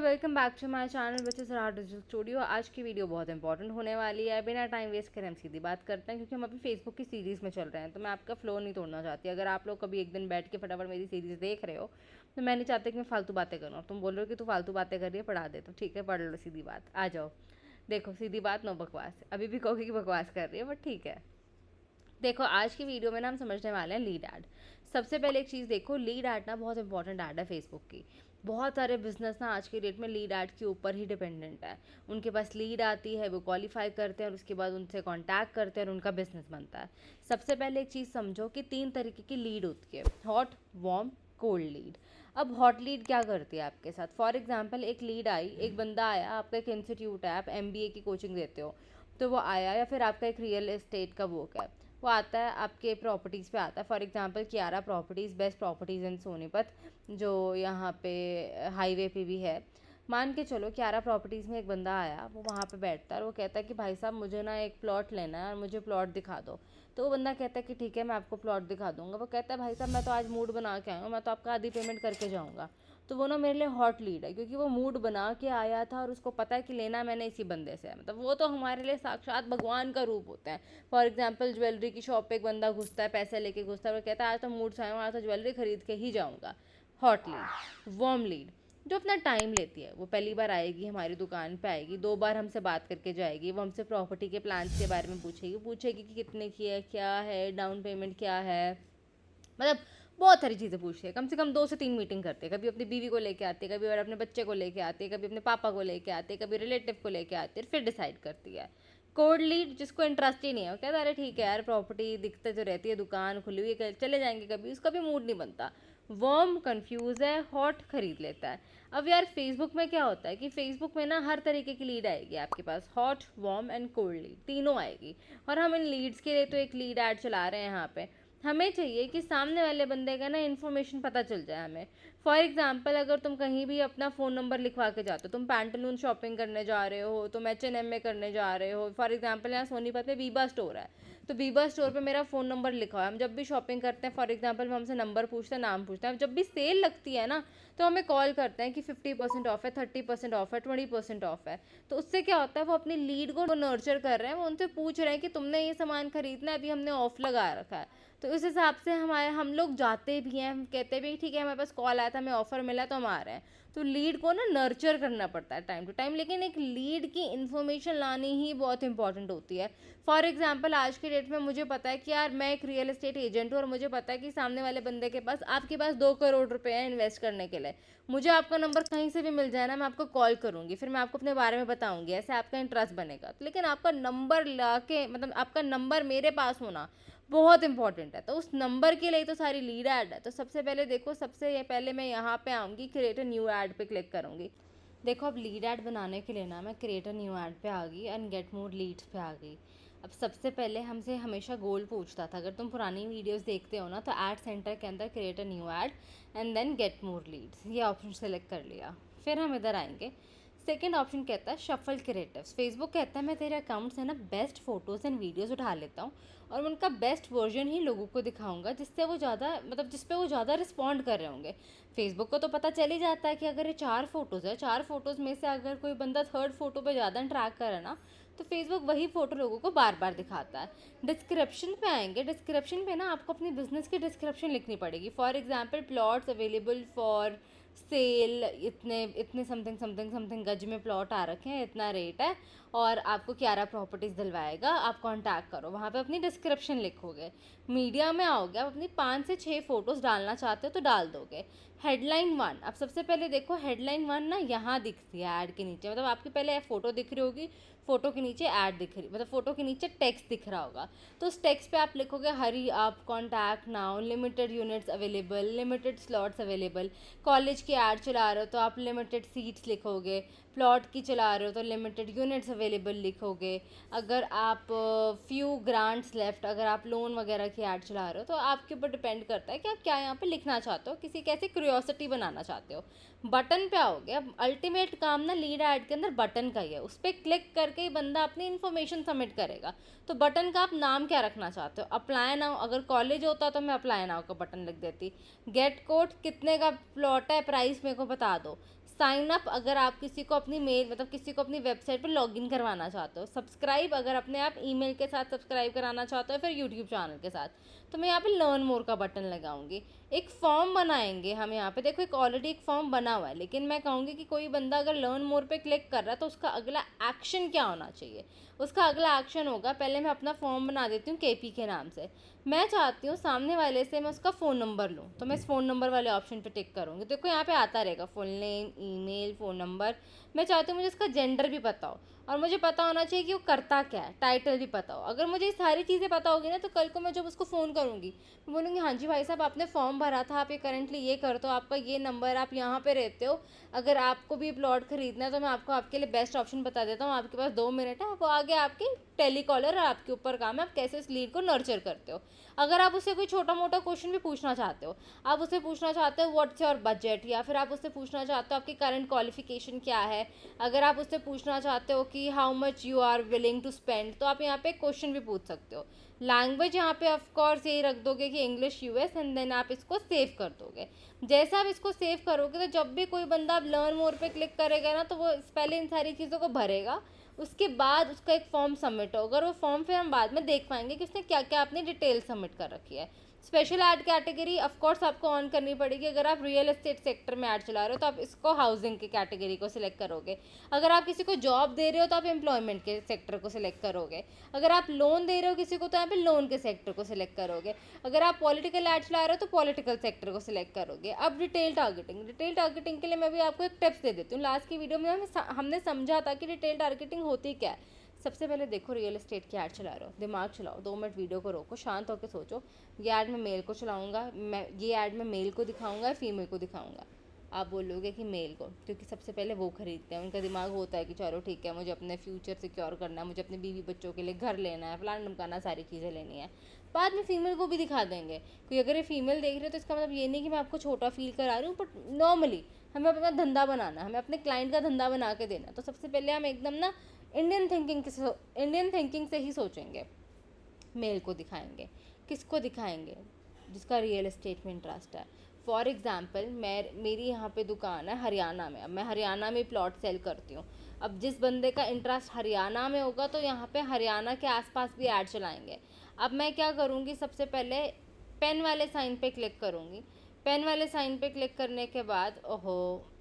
Welcome back to my channel which is Raj digital studio. आज की video बहुत important होने वाली है। बिना टाइम वेस्ट करें हम सीधी बात करते हैं, क्योंकि हम अभी फेसबुक की सीरीज़ में चल रहे हैं, तो मैं आपका फ्लो नहीं तोड़ना चाहती। अगर आप लोग कभी एक दिन बैठ के फटाफट मेरी सीरीज़ देख रहे हो तो मैं नहीं चाहती कि मैं फालतू बातें करूँ। तुम बोल रहे हो कि तू फालतू बातें कर रही है, पढ़ा दे, तो ठीक है पढ़ लो। सीधी बात आ जाओ, देखो सीधी बात, नो बकवास। अभी भी कहोगे कि बकवास कर रही है, बट ठीक है। देखो आज की वीडियो में ना हम समझने वाले हैं लीड ऐड। सबसे पहले एक चीज़ देखो, लीड ऐड ना बहुत इंपॉर्टेंट ऐड है फेसबुक की। बहुत सारे बिजनेस ना आज की डेट में लीड ऐड के ऊपर ही डिपेंडेंट है। उनके पास लीड आती है, वो क्वालिफाई करते हैं और उसके बाद उनसे कांटेक्ट करते हैं और उनका बिजनेस बनता है। सबसे पहले एक चीज़ समझो कि 3 तरीके की लीड होती है: हॉट, वार्म, कोल्ड लीड। अब हॉट लीड क्या करती है आपके साथ? फॉर एग्जाम्पल एक लीड आई, एक बंदा आया, आपका एक इंस्टीट्यूट है, आप MBA की कोचिंग देते हो, तो वो आया, या फिर आपका एक रियल एस्टेट का बुक है, वो आता है आपके प्रॉपर्टीज़ पे आता है। For example Kiara properties, best properties in Sonipat, जो यहाँ पे हाईवे पे भी है। मान के चलो कियारा प्रॉपर्टीज़ में एक बंदा आया, वो वहाँ पे बैठता है और वो कहता है कि भाई साहब मुझे ना एक प्लॉट लेना है और मुझे प्लॉट दिखा दो। तो वो बंदा कहता है कि ठीक है मैं आपको प्लॉट दिखा दूंगा। वो कहता है भाई साहब मैं तो आज मूड बना के आया हूँ, मैं तो आपका आधी पेमेंट करके जाऊँगा। तो वो ना मेरे लिए हॉट लीड है, क्योंकि वो मूड बना के आया था और उसको पता है कि लेना मैंने इसी बंदे से है। मतलब वो तो हमारे लिए साक्षात भगवान का रूप होते हैं। फॉर एग्जाम्पल ज्वेलरी की शॉप पे एक बंदा घुसता है, पैसे लेके घुसता है और कहता है आज तो मूड से आया हूँ, आज तो ज्वेलरी खरीद के ही जाऊँगा। Hot lead. वार्म लीड जो अपना टाइम लेती है, वो पहली बार आएगी हमारी दुकान पे, आएगी 2 बार हमसे बात करके जाएगी, वो हमसे प्रॉपर्टी के प्लान्स के बारे में पूछेगी, पूछेगी कि कितने की है, क्या है, डाउन पेमेंट क्या है, मतलब बहुत सारी चीज़ें पूछती है। कम से कम 2 से 3 मीटिंग करते हैं। कभी अपनी बीवी को लेके आती है, कभी और अपने बच्चे को लेके आती है, कभी अपने पापा को लेके आती है, कभी रिलेटिव को लेके आती है, फिर डिसाइड करती है। कोड लीड जिसको इंटरेस्ट ही नहीं है, वो कहता है अरे ठीक है यार, प्रॉपर्टी दिखते तो रहती है, दुकान खुली हुई है, चले जाएंगे कभी, उसका भी मूड नहीं बनता। वर्म कंफ्यूज है, हॉट खरीद लेता है। अब यार फेसबुक में क्या होता है कि फेसबुक में ना हर तरीके की लीड आएगी आपके पास, hot, warm and cold lead तीनों आएगी। और हम इन लीड्स के लिए तो एक लीड ऐड चला रहे हैं यहाँ पे। हमें चाहिए कि सामने वाले बंदे का ना इन्फॉर्मेशन पता चल जाए हमें। फॉर एग्जांपल अगर तुम कहीं भी अपना फ़ोन नंबर लिखवा के जाते हो, तुम पैंटलून शॉपिंग करने जा रहे हो, तुम H&M में करने जा रहे हो। फॉर एग्जांपल यहाँ सोनीपत में बीबा स्टोर है, तो बीबा स्टोर पे मेरा फ़ोन नंबर लिखा हुआ है। हम जब भी शॉपिंग करते हैं, फॉर एग्जांपल हमसे नंबर पूछते हैं, नाम पूछते हैं, जब भी सेल लगती है ना तो हमें कॉल करते हैं कि 50% ऑफ है, 30% ऑफ है, 20% ऑफ है। तो उससे क्या होता है, वो अपनी लीड को नर्चर कर रहे हैं, वो उनसे पूछ रहे हैं कि तुमने ये सामान खरीदना है, अभी हमने ऑफ लगा रखा है। तो इस हिसाब से हम लोग जाते भी हैं, हम कहते भी ठीक है हमारे पास कॉल आया था, हमें ऑफर मिला तो हम आ रहे हैं। तो लीड को ना नर्चर करना पड़ता है टाइम टू टाइम, लेकिन एक लीड की इन्फॉर्मेशन लानी ही बहुत इंपॉर्टेंट होती है। फॉर एग्जांपल आज के डेट में मुझे पता है कि यार मैं एक रियल एस्टेट एजेंट हूँ और मुझे पता है कि सामने वाले बंदे के पास, आपके पास 2 करोड़ रुपए हैं इन्वेस्ट करने के लिए। मुझे आपका नंबर कहीं से भी मिल जाए ना, मैं आपको कॉल करूंगी, फिर मैं आपको अपने बारे में बताऊंगी, ऐसे आपका इंटरेस्ट बनेगा। तो लेकिन आपका नंबर ला के, मतलब आपका नंबर मेरे पास होना बहुत इंपॉर्टेंट है। तो उस नंबर के लिए तो सारी लीड ऐड है। तो सबसे पहले देखो, सबसे पहले मैं यहाँ पे आऊँगी, क्रिएट अ न्यू ऐड पे क्लिक करूँगी। देखो अब लीड ऐड बनाने के लिए ना मैं क्रिएट अ न्यू ऐड पे आ गई एंड गेट मोर लीड्स पे आ गई। अब सबसे पहले हमसे हमेशा गोल पूछता था, अगर तुम पुरानी वीडियोस देखते हो ना, तो ऐड सेंटर के अंदर create a new ad and then get more leads, ये ऑप्शन सेलेक्ट कर लिया। फिर हम इधर आएंगे, सेकेंड ऑप्शन कहता है शफल क्रिएटिव्स। फेसबुक कहता है मैं तेरे अकाउंट से ना बेस्ट फोटोज़ एंड वीडियोज़ उठा लेता हूँ और उनका बेस्ट वर्जन ही लोगों को दिखाऊंगा, जिससे वो ज़्यादा, मतलब जिस पे वो ज़्यादा रिस्पॉन्ड कर रहे होंगे। फेसबुक को तो पता चल ही जाता है कि अगर ये 4 फोटोज़ है, 4 फोटोज़ में से अगर कोई बंदा थर्ड फोटो पे ज़्यादा ट्रैक करे ना, तो फेसबुक वही फ़ोटो लोगों को बार बार दिखाता है। डिस्क्रिप्शन पे आएंगे, डिस्क्रिप्शन पे ना आपको अपनी बिजनेस की डिस्क्रिप्शन लिखनी पड़ेगी। For example plots available for sale, इतने इतने समथिंग समथिंग समथिंग गज में प्लॉट आ रखे हैं, इतना रेट है और आपको कियारा प्रॉपर्टीज़ दिलवाएगा, आप कांटेक्ट करो। वहाँ पे अपनी डिस्क्रिप्शन लिखोगे। मीडिया में आओगे, आप अपनी 5 से 6 फोटोज़ डालना चाहते हो तो डाल दोगे। हेडलाइन 1, अब सबसे पहले देखो हेडलाइन 1 ना यहाँ दिखती है ऐड के नीचे, मतलब आपकी पहले फ़ोटो दिख रही होगी, फ़ोटो के नीचे ऐड दिख रही, मतलब फ़ोटो के नीचे टेक्स्ट दिख रहा होगा। तो उस टेक्स्ट पे आप लिखोगे hurry up, contact now, limited units available, limited slots available. College की ऐड चला रहे हो तो आप लिमिटेड सीट्स लिखोगे। प्लॉट की चला रहे हो तो लिमिटेड यूनिट्स अवेलेबल लिखोगे। अगर आप फ्यू ग्रांट्स लेफ्ट, अगर आप लोन वगैरह की ऐड चला रहे हो तो आपके ऊपर डिपेंड करता है कि आप क्या यहाँ पे लिखना चाहते हो, किसी कैसे क्यूरियोसिटी बनाना चाहते हो। बटन पे आओगे, अब अल्टीमेट काम ना लीड ऐड के अंदर बटन का ही है, उस पर क्लिक करके ही बंदा अपनी इन्फॉर्मेशन सबमिट करेगा। तो बटन का आप नाम क्या रखना चाहते हो? अप्लाई नाउ, अगर कॉलेज होता तो मैं अप्लाई नाउ का बटन लिख देती। गेट कोड, कितने का प्लॉट है, प्राइस मेरे को बता दो। साइन अप अगर आप किसी को अपनी मेल मतलब किसी को अपनी वेबसाइट पर लॉगिन करवाना चाहते हो, सब्सक्राइब अगर अपने आप ईमेल के साथ सब्सक्राइब कराना चाहते हो, फिर यूट्यूब चैनल के साथ, तो मैं यहाँ पे लर्न मोर का बटन लगाऊंगी। एक फॉर्म बनाएंगे हम यहाँ पे, देखो एक ऑलरेडी एक फॉर्म बना हुआ है, लेकिन मैं कहूँगी कि कोई बंदा अगर लर्न मोर पे क्लिक कर रहा है तो उसका अगला एक्शन क्या होना चाहिए। उसका अगला एक्शन होगा, पहले मैं अपना फॉर्म बना देती हूँ केपी के नाम से। मैं चाहती हूँ सामने वाले से मैं उसका फ़ोन नंबर लूँ, तो मैं इस फ़ोन नंबर वाले ऑप्शन पे टिक करूँगी। देखो यहाँ पे आता रहेगा full name, email, phone number. मैं चाहती हूँ मुझे उसका जेंडर भी पता हो, और मुझे पता होना चाहिए कि वो करता क्या है, टाइटल भी पता हो। अगर मुझे ये सारी चीज़ें पता होगी ना, तो कल को मैं जब उसको फ़ोन करूँगी, मैं बोलूँगी हाँ जी भाई साहब, आपने फॉर्म भरा था, आप ये करंटली ये करते हो, आपका ये नंबर, आप यहाँ पे रहते हो, अगर आपको भी प्लॉट खरीदना है तो मैं आपको आपके लिए बेस्ट ऑप्शन बता देता हूँ, आपके पास 2 मिनट है, वो आगे आपके टेलीकॉलर, आपके ऊपर काम है, आप कैसे इस लीड को नर्चर करते हो। अगर आप उससे कोई छोटा मोटा क्वेश्चन भी पूछना चाहते हो, आप उससे पूछना चाहते हो व्हाट्स योर बजट, या फिर आप उससे पूछना चाहते हो आपकी करंट क्वालिफिकेशन क्या है, अगर आप उससे पूछना चाहते हो कि how much you are willing to spend, तो आप यहाँ पे क्वेश्चन भी पूछ सकते हो। लैंग्वेज यहाँ पे ऑफ कोर्स यही रख दोगे कि इंग्लिश यूएस, एंड देन आप इसको सेव कर दोगे। जैसे आप इसको सेव करोगे तो जब भी कोई बंदा आप लर्न मोर पे क्लिक करेगा ना, तो वो पहले इन सारी चीज़ों को भरेगा, उसके बाद उसका एक फॉर्म सबमिट होगा, और वो फॉर्म फिर हम बाद में देख पाएंगे कि उसने क्या क्या अपनी डिटेल सबमिट कर रखी है। Special add category of course आपको ऑन करनी पड़ेगी। अगर आप रियल एस्टेट सेक्टर में ऐड चला रहे हो तो आप इसको हाउसिंग की कैटेगरी को सिलेक्ट करोगे। अगर आप किसी को जॉब दे रहे हो तो आप एम्प्लॉयमेंट के सेक्टर को सिलेक्ट करोगे। अगर आप लोन दे रहे हो किसी को तो यहाँ पे लोन के सेक्टर को सिलेक्ट करोगे। अगर आप पॉलिटिकल ऐड चला रहे हो तो पॉलिटिकल सेक्टर को सिलेक्ट करोगे। अब डिटेल टारगेटिंग के लिए मैं भी आपको एक टिप्स दे देती हूँ। लास्ट की वीडियो में हमने समझा था कि डिटेल टारगेटिंग होती क्या है। सबसे पहले देखो, रियल एस्टेट की ऐड चला रहे हो, दिमाग चलाओ, 2 मिनट वीडियो को रोको, शांत होकर सोचो, ये ऐड में मेल को चलाऊंगा, मैं ये ऐड में मेल को दिखाऊंगा या फीमेल को दिखाऊंगा। आप बोलोगे कि मेल को, क्योंकि सबसे पहले वो खरीदते हैं, उनका दिमाग होता है कि चलो ठीक है, मुझे अपने फ्यूचर सिक्योर करना है, मुझे अपने बीवी बच्चों के लिए घर लेना है, फलाना ढमकाना, सारी चीज़ें लेनी है। बाद में फीमेल को भी दिखा देंगे, क्योंकि अगर ये फीमेल देख रहे हो तो इसका मतलब ये नहीं कि मैं आपको छोटा फील करा रही हूँ, बट नॉर्मली हमें अपना धंधा बनाना, हमें अपने क्लाइंट का धंधा बना के देना। तो सबसे पहले हम एकदम ना इंडियन थिंकिंग से ही सोचेंगे। मेल को दिखाएंगे, किसको दिखाएंगे, जिसका रियल एस्टेट में इंटरेस्ट है। फॉर एग्ज़ाम्पल, मेरी यहाँ पे दुकान है हरियाणा में, अब मैं हरियाणा में प्लॉट सेल करती हूँ। अब जिस बंदे का इंटरेस्ट हरियाणा में होगा तो यहाँ पे हरियाणा के आसपास भी ऐड चलाएंगे। अब मैं क्या करूँगी, सबसे पहले पेन वाले साइन पे क्लिक करूँगी। पेन वाले साइन पे क्लिक करने के बाद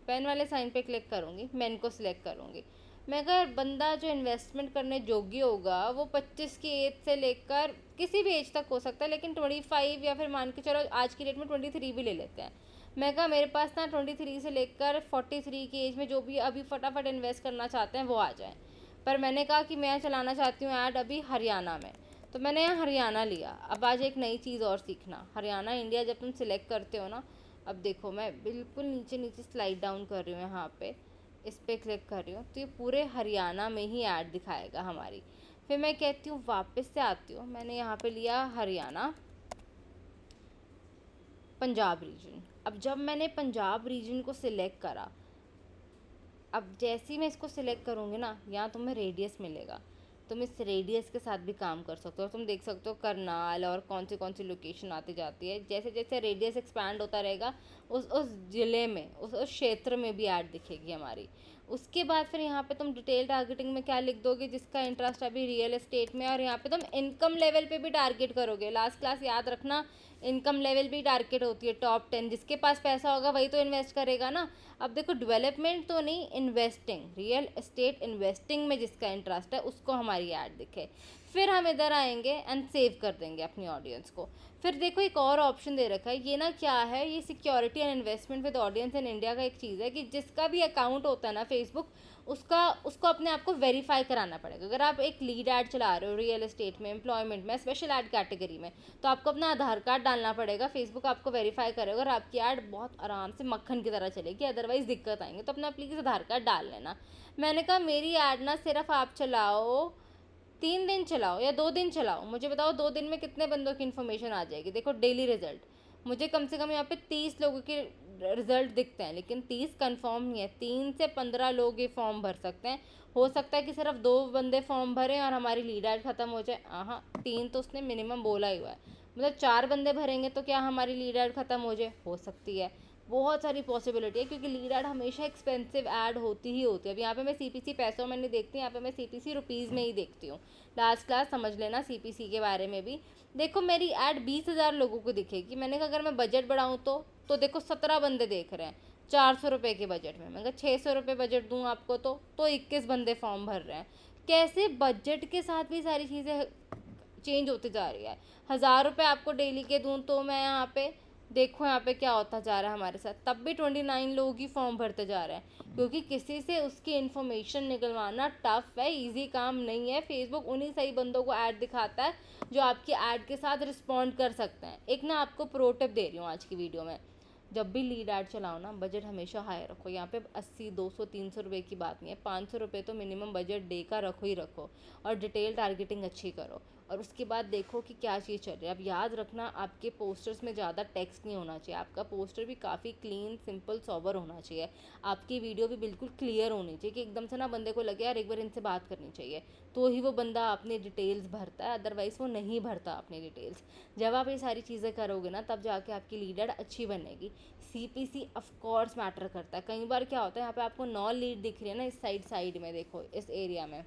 पेन वाले साइन पे क्लिक करूँगी, मेन को सिलेक्ट करूँगी। मैं अगर बंदा जो इन्वेस्टमेंट करने योग्य होगा वो 25 की एज से लेकर किसी भी एज तक हो सकता है, लेकिन 25 या फिर मान के चलो आज की डेट में 23 भी ले लेते हैं। मैं कहा मेरे पास ना 23 से लेकर 43 की एज में जो भी अभी फटाफट इन्वेस्ट करना चाहते हैं वो आ जाएं। पर मैंने कहा कि मैं चलाना चाहती हूँ ऐड अभी हरियाणा में, तो मैंने यहाँ हरियाणा लिया। अब आज एक नई चीज़ और सीखना, हरियाणा इंडिया जब तुम सिलेक्ट करते हो ना, अब देखो मैं बिल्कुल नीचे नीचे स्लाइड डाउन कर रही हूँ, यहाँ पे इस पर क्लिक कर रही हूँ तो ये पूरे हरियाणा में ही ऐड दिखाएगा हमारी। फिर मैं कहती हूँ वापस से आती हूँ, मैंने यहाँ पे लिया हरियाणा पंजाब रीजन। अब जब मैंने पंजाब रीजन को सिलेक्ट करा, अब जैसे ही मैं इसको सिलेक्ट करूँगी ना, यहाँ तुम्हें रेडियस मिलेगा, तुम इस रेडियस के साथ भी काम कर सकते हो। तुम देख सकते हो करनाल और कौन सी लोकेशन आती जाती है। जैसे जैसे रेडियस एक्सपैंड होता रहेगा उस ज़िले में उस क्षेत्र में भी ऐड दिखेगी हमारी। उसके बाद फिर यहाँ पे तुम डिटेल टारगेटिंग में क्या लिख दोगे, जिसका इंटरेस्ट अभी रियल एस्टेट में, और यहाँ पे तुम इनकम लेवल पे भी टारगेट करोगे। लास्ट क्लास याद रखना, इनकम लेवल भी टारगेट होती है। टॉप 10 जिसके पास पैसा होगा वही तो इन्वेस्ट करेगा ना। अब देखो डेवलपमेंट तो नहीं, इन्वेस्टिंग, रियल एस्टेट इन्वेस्टिंग में जिसका इंटरेस्ट है उसको हमारी ऐड दिखे। फिर हम इधर आएंगे एंड सेव कर देंगे अपनी ऑडियंस को। फिर देखो एक और ऑप्शन दे रखा है, ये ना क्या है, ये security and investment with audience in India का एक चीज़ है कि जिसका भी अकाउंट होता है ना फेसबुक, उसको अपने आप को वेरीफाई कराना पड़ेगा। अगर आप एक लीड ऐड चला रहे हो रियल एस्टेट में, एम्प्लॉयमेंट में, स्पेशल ऐड कैटेगरी में, तो आपको अपना आधार कार्ड डालना पड़ेगा। फेसबुक आपको वेरीफाई करेगा और आपकी ऐड बहुत आराम से मक्खन की तरह चलेगी, अदरवाइज़ दिक्कत आएंगे। तो अपना प्लीज़ आधार कार्ड डाल लेना। मैंने कहा मेरी ऐड ना सिर्फ आप चलाओ 3 दिन चलाओ या 2 दिन चलाओ, मुझे बताओ 2 दिन में कितने बंदों की इन्फॉर्मेशन आ जाएगी। देखो डेली रिजल्ट, मुझे कम से कम यहाँ पे 30 लोगों के रिजल्ट दिखते हैं, लेकिन 30 कंफर्म नहीं है। 3 से 15 लोग ये फॉर्म भर सकते हैं। हो सकता है कि सिर्फ 2 बंदे फॉर्म भरें और हमारी लीड ऐड ख़त्म हो जाए। हाँ, 3 तो उसने मिनिमम बोला ही हुआ है, मतलब 4 बंदे भरेंगे तो क्या हमारी लीड ऐड ख़त्म हो जाए, हो सकती है। बहुत सारी पॉसिबिलिटी है, क्योंकि लीड ऐड हमेशा एक्सपेंसिव ऐड होती ही होती है। अब यहाँ पे मैं सीपीसी पैसों में नहीं देखती, यहाँ पे मैं सीपीसी रुपीज़ में ही देखती हूँ। लास्ट क्लास समझ लेना सीपीसी के बारे में भी। देखो मेरी ऐड 20,000 लोगों को दिखेगी, मैंने कहा अगर मैं बजट बढ़ाऊँ तो देखो 17 बंदे देख रहे हैं 400 रुपये के बजट में। मैं कहा 600 रुपये बजट दूँ आपको तो 21 बंदे फॉर्म भर रहे हैं। कैसे बजट के साथ भी सारी चीज़ें चेंज होती जा रही है। 1,000 रुपये आपको डेली के दूँ तो मैं यहाँ पे देखो यहाँ पे क्या होता जा रहा है हमारे साथ, तब भी 29 लोग ही फॉर्म भरते जा रहे हैं, क्योंकि किसी से उसकी इन्फॉर्मेशन निकलवाना टफ है, इजी काम नहीं है। फेसबुक उन्हीं सही बंदों को ऐड दिखाता है जो आपकी ऐड के साथ रिस्पॉन्ड कर सकते हैं। एक ना आपको प्रो टिप दे रही हूँ आज की वीडियो में, जब भी लीड ऐड चलाओ ना बजट हमेशा हाई रखो। यहाँ पे 80, 200, 300 रुपये की बात नहीं है, 500 रुपये तो मिनिमम बजट डे का रखो ही रखो, और डिटेल टारगेटिंग अच्छी करो, और उसके बाद देखो कि क्या चीज़ चल रही है। अब याद रखना आपके पोस्टर्स में ज़्यादा टेक्स्ट नहीं होना चाहिए, आपका पोस्टर भी काफ़ी क्लीन, सिंपल, सोबर होना चाहिए, आपकी वीडियो भी बिल्कुल क्लियर होनी चाहिए कि एकदम से ना बंदे को लगे यार एक बार इनसे बात करनी चाहिए, तो ही वो बंदा अपनी डिटेल्स भरता है, अदरवाइज़ वो नहीं भरता अपनी डिटेल्स। जब आप ये सारी चीज़ें करोगे ना तब जाके आपकी लीड ऐड अच्छी बनेगी। सीपीसी ऑफ कोर्स मैटर करता है। कई बार क्या होता है, यहाँ पे आपको 9 लीड दिख रही है ना, इस साइड में देखो, इस एरिया में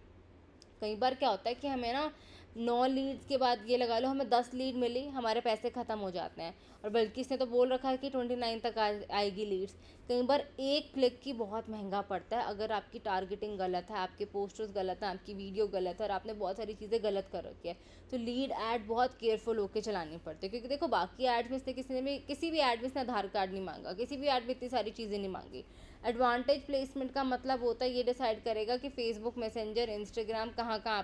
कई बार क्या होता है कि हमें ना 9 लीड्स के बाद ये लगा लो हमें 10 लीड मिली, हमारे पैसे ख़त्म हो जाते हैं, और बल्कि इसने तो बोल रखा है कि 29 तक आएगी लीड्स। कई बार एक क्लिक की बहुत महंगा पड़ता है, अगर आपकी टारगेटिंग गलत है, आपके पोस्टर्स गलत हैं, आपकी वीडियो गलत है, और आपने बहुत सारी चीज़ें गलत कर रखी है, तो लीड ऐड बहुत केयरफुल होकर चलानी पड़ती है। क्योंकि देखो बाकी ऐड में से किसी भी ऐड में इसने आधार कार्ड नहीं मांगा, किसी भी ऐड में इतनी सारी चीज़ें नहीं मांगी। एडवांटेज प्लेसमेंट का मतलब होता है ये डिसाइड करेगा कि फेसबुक, मैसेंजर, इंस्टाग्राम कहाँ कहाँ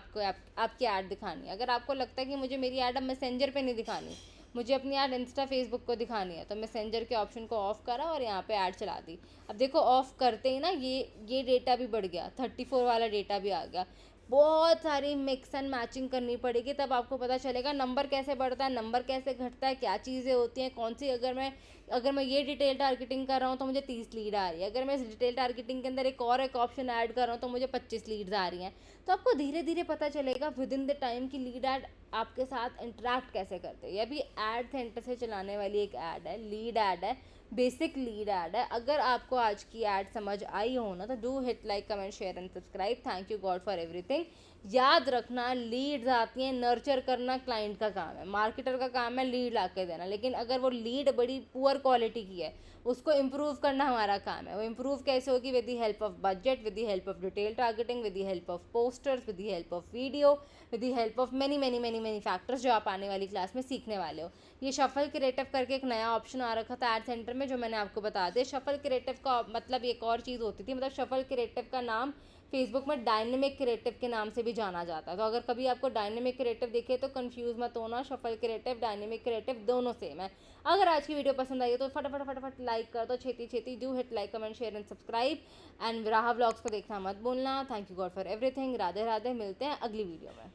आपकी ऐड दिखानी है। अगर आपको लगता है कि मुझे मेरी ऐड अब मैसेंजर पे नहीं दिखानी, मुझे अपनी ऐड इंस्टा, फेसबुक को दिखानी है, तो मैसेंजर के ऑप्शन को ऑफ करा और यहाँ पे ऐड चला दी। अब देखो ऑफ करते ही ना ये डेटा भी बढ़ गया, 34 वाला डेटा भी आ गया। बहुत सारी मिक्स एंड मैचिंग करनी पड़ेगी, तब आपको पता चलेगा नंबर कैसे बढ़ता है, नंबर कैसे घटता है, क्या चीज़ें होती हैं, कौन सी। अगर मैं ये डिटेल टारगेटिंग कर रहा हूँ तो मुझे 30 लीड आ रही है, अगर मैं इस डिटेल टारगेटिंग के अंदर एक ऑप्शन ऐड कर रहा हूँ तो मुझे 25 लीड्स आ रही हैं। तो आपको धीरे धीरे पता चलेगा विद इन द टाइम की लीड ऐड आपके साथ इंटरेक्ट कैसे करते हैं। यह भी ऐड सेंटर से चलाने वाली एक ऐड है, लीड ऐड है, बेसिक लीड ऐड है। अगर आपको आज की ऐड समझ आई हो ना तो do hit like, comment, share and subscribe. Thank you God for everything. याद रखना लीड्स आती हैं, नर्चर करना क्लाइंट का काम है, मार्केटर का काम है लीड ला के देना, लेकिन अगर वो लीड बड़ी पुअर क्वालिटी की है उसको इम्प्रूव करना हमारा काम है। वो इम्प्रूव कैसे होगी? With the help of budget, with the help of detail targeting, with the help of posters, with the help of video, with the help of many many many many factors जो आप आने वाली class में सीखने वाले हो। ये shuffle creative करके एक नया ऑप्शन आ रखा था ऐड सेंटर में, जो मैंने आपको बता दिया। शफल क्रिएटिव का मतलब एक और चीज़ होती थी, मतलब शफल क्रिएटिव का नाम फेसबुक में डायनेमिक क्रिएटिव के नाम से भी जाना जाता है। तो अगर कभी आपको डायनेमिक क्रिएटिव दिखे तो कंफ्यूज मत होना, शफल क्रिएटिव, डायनेमिक क्रिएटिव दोनों सेम है। अगर आज की वीडियो पसंद आई हो तो फटाफट फटाफट लाइक कर दो, छेती छेती। Do hit like, comment, share and subscribe, and Raha vlogs को देखना मत भूलना। Thank you God for everything. Radhe Radhe, मिलते हैं अगली वीडियो में।